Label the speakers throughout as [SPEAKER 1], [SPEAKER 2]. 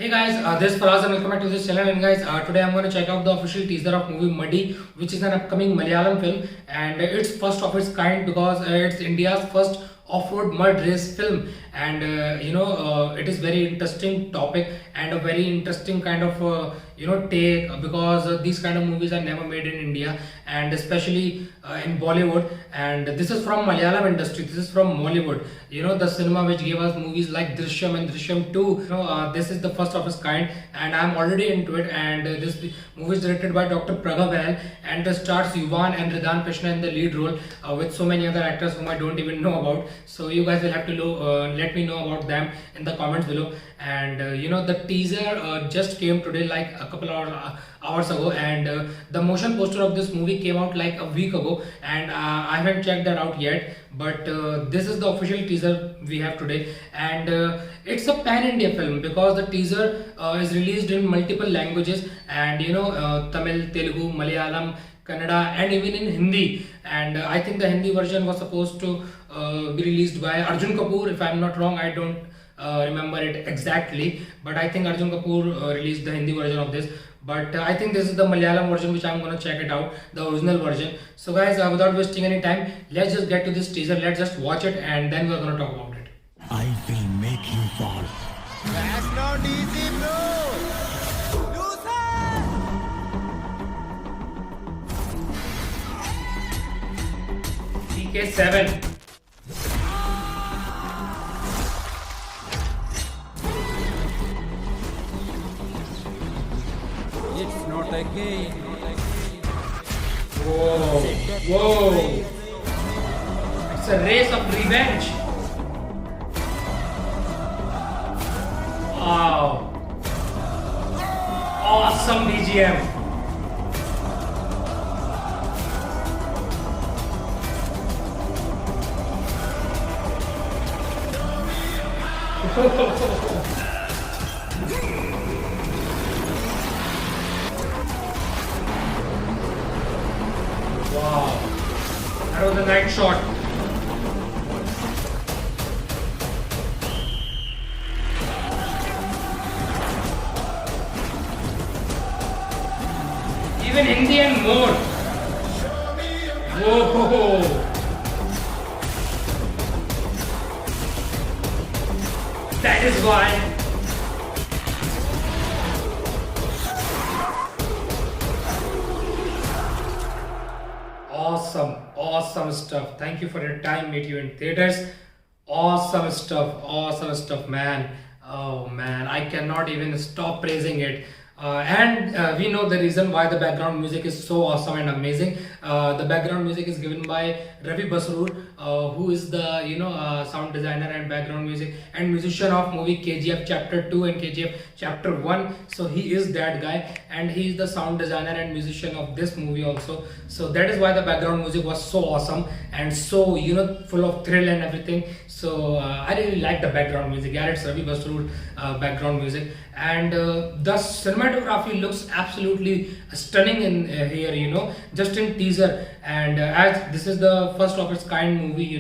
[SPEAKER 1] Hey guys, this is Faraz and welcome back to this channel. And guys, today I'm going to check out the official teaser of movie Muddy, which is an upcoming Malayalam film, and it's first of its kind because it's India's first off-road mud race film. And it is very interesting topic and a very interesting kind of take because these kind of movies are never made in India, and especially in Bollywood. And this is from Malayalam industry. This is from Mollywood. The cinema which gave us movies like Drishyam and Drishyam 2. This is the first of its kind, and I'm already into it. And this movie is directed by Dr. Pragha Bahl and stars Yuvan and Ridan Krishna in the lead role with so many other actors whom I don't even know about. So you guys will have to let me know about them in the comments below. And the teaser just came today, like a couple hours ago, and the motion poster of this movie came out like a week ago, and I haven't checked that out yet. But this is the official teaser we have today, and it's a pan-India film because the teaser is released in multiple languages, and Tamil, Telugu, Malayalam, Kannada, and even in Hindi. And I think the Hindi version was supposed to be released by Arjun Kapoor, if I'm not wrong. I don't remember it exactly, but I think Arjun Kapoor released the Hindi version of this. But I think this is the Malayalam version, which I'm gonna check it out, the original version. So guys, without wasting any time, let's just get to this teaser. Let's just watch it, and then we're gonna talk about it.
[SPEAKER 2] I will make you fall.
[SPEAKER 3] That's not easy, bro.
[SPEAKER 1] CK7.
[SPEAKER 3] It's not a game.
[SPEAKER 1] Whoa, whoa! It's a race of revenge. Wow! Awesome BGM. Wow, that was a nice shot. Even Hindi and more. Whoa, that is why. Awesome stuff. Thank you for your time. Meet you in theaters. Awesome stuff, man. Oh man, I cannot even stop praising it. And we know the reason why the background music is so awesome and amazing. The background music is given by Ravi Basroor, who is the sound designer and background music and musician of movie KGF Chapter 2 and KGF Chapter 1. So he is that guy, and he is the sound designer and musician of this movie also. So that is why the background music was so awesome and so full of thrill and everything. So I really like the background music. Yeah, it's Ravi Basroor background music, and the cinematography looks absolutely stunning in here. Just in teaser, and as this is the first of its kind movie,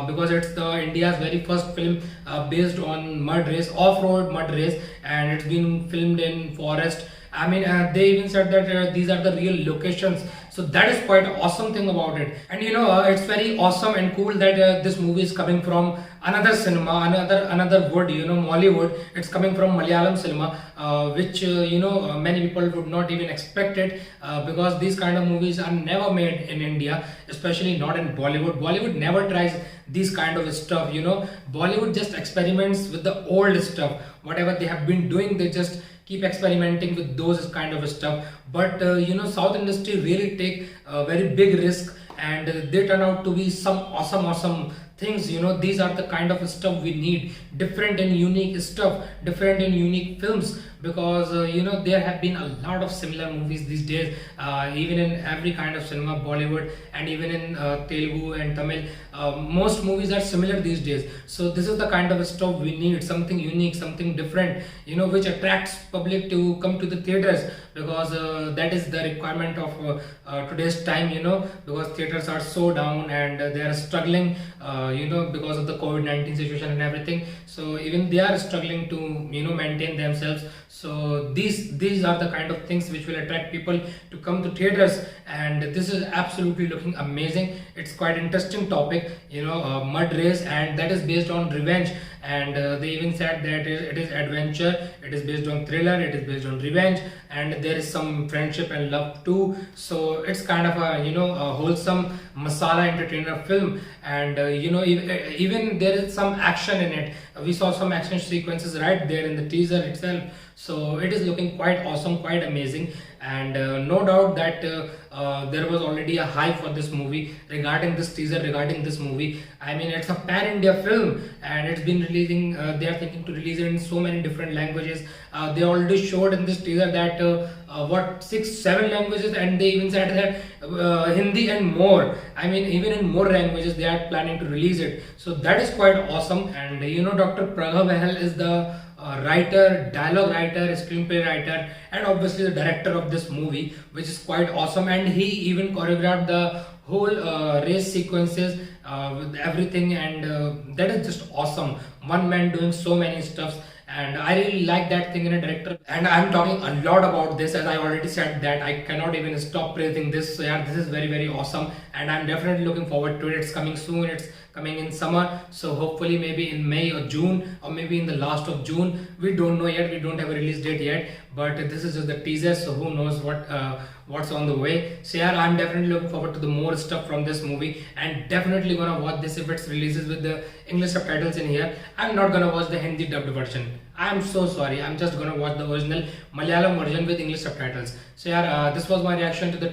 [SPEAKER 1] because it's the India's very first film based on mud race, off-road mud race, and it's been filmed in forest. I mean, they even said that these are the real locations. So that is quite an awesome thing about it. And it's very awesome and cool that this movie is coming from another cinema, another wood, Mollywood. It's coming from Malayalam cinema, which many people would not even expect it, because these kind of movies are never made in India, especially not in Bollywood. Bollywood never tries these kind of stuff. Bollywood just experiments with the old stuff. Whatever they have been doing, they just keep experimenting with those kind of stuff. But South industry really take a very big risk, and they turn out to be some awesome things. These are the kind of stuff we need, different and unique stuff, different and unique films, because there have been a lot of similar movies these days, even in every kind of cinema, Bollywood, and even in Telugu and Tamil. Most movies are similar these days. So this is the kind of stuff we need, something unique, something different, which attracts public to come to the theaters, because that is the requirement of today's time, because theaters are so down, and they are struggling because of the COVID-19 situation and everything. So even they are struggling to maintain themselves. So these are the kind of things which will attract people to come to theaters, and this is absolutely looking amazing. It's quite interesting topic, mud race, and that is based on revenge. And they even said that it is adventure, it is based on thriller, it is based on revenge, and there is some friendship and love too. So it's kind of a wholesome masala entertainer film. And even there is some action in it. We saw some action sequences right there in the teaser itself. So it is looking quite awesome, quite amazing. And no doubt that there was already a hype for this movie regarding this teaser, regarding this movie. I mean, it's a pan-India film, and it's been releasing, they are thinking to release it in so many different languages. They already showed in this teaser that 6-7 languages, and they even said that Hindi and more. I mean, even in more languages they are planning to release it. So that is quite awesome. And Dr. Pragha Behel is the writer, dialogue writer, screenplay writer, and obviously the director of this movie, which is quite awesome. And he even choreographed the whole race sequences with everything, and that is just awesome. One man doing so many stuffs, and I really like that thing in a director. And I'm talking a lot about this, as I already said that I cannot even stop praising this. So yeah, this is very, very awesome, and I'm definitely looking forward to it. It's coming soon, it's coming in summer, so hopefully maybe in May or June, or maybe in the last of June. We don't know yet, we don't have a release date yet, but this is just the teaser, so who knows what's on the way. So yeah, I'm definitely looking forward to the more stuff from this movie, and definitely gonna watch this if it's releases with the English subtitles in here. I'm not gonna watch the Hindi dubbed version. I'm so sorry, I'm just gonna watch the original Malayalam version with English subtitles. So yeah, this was my reaction to the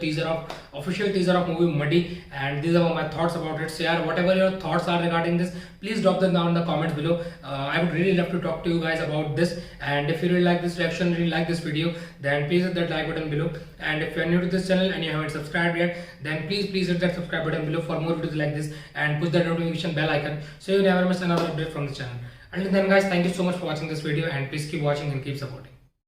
[SPEAKER 1] official teaser of movie Muddy, and these are my thoughts about it. So yeah, whatever your thoughts are regarding this, please drop them down in the comments below. I would really love to talk to you guys about this. And if you really like this reaction, really like this video, then please hit that like button below. And if you are new to this channel and you haven't subscribed yet, then please hit that subscribe button below for more videos like this, and push that notification bell icon so you never miss another update from the channel. Until then guys, thank you so much for watching this video, and please keep watching and keep supporting.